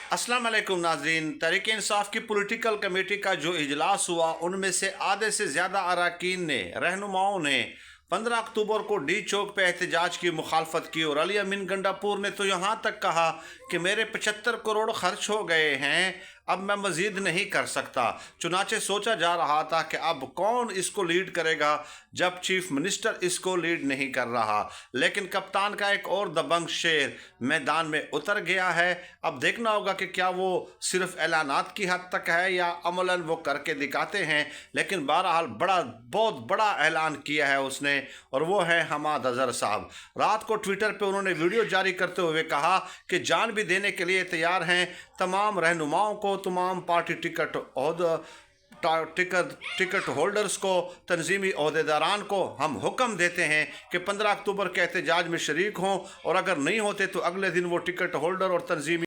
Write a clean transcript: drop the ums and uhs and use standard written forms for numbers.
अस्सलाम वालेकुम नाज़रीन। तहरीक इंसाफ की पॉलिटिकल कमेटी का जो इजलास हुआ, उनमें से आधे से ज़्यादा अरकान ने, रहनुमाओं ने 15 अक्टूबर को डी चौक पे एहतजाज की मुखालफत की। और अली अमीन गंडापुर ने तो यहाँ तक कहा कि मेरे 75 करोड़ खर्च हो गए हैं, अब मैं मज़ीद नहीं कर सकता। चुनाचे सोचा जा रहा था कि अब कौन इसको लीड करेगा जब चीफ मिनिस्टर इसको लीड नहीं कर रहा, लेकिन कप्तान का एक और दबंग शेर मैदान में उतर गया है। अब देखना होगा कि क्या वो सिर्फ ऐलानात की हद तक है या अमलन वो करके दिखाते हैं। लेकिन बहरहाल बहुत बड़ा ऐलान किया है उसने, और वो है हमाद अजहर साहब। रात को ट्विटर पे उन्होंने वीडियो जारी करते हुए कहा कि जान भी देने के लिए तैयार हैं। तमाम रहनुमाओं को, तमाम पार्टी टिकट होल्डर्स को, तंजीमी अहदेदारान को हम हुक्म देते हैं कि 15 अक्टूबर के एहतजाज में शरीक हों, और अगर नहीं होते तो अगले दिन वो टिकट होल्डर और तंजीमी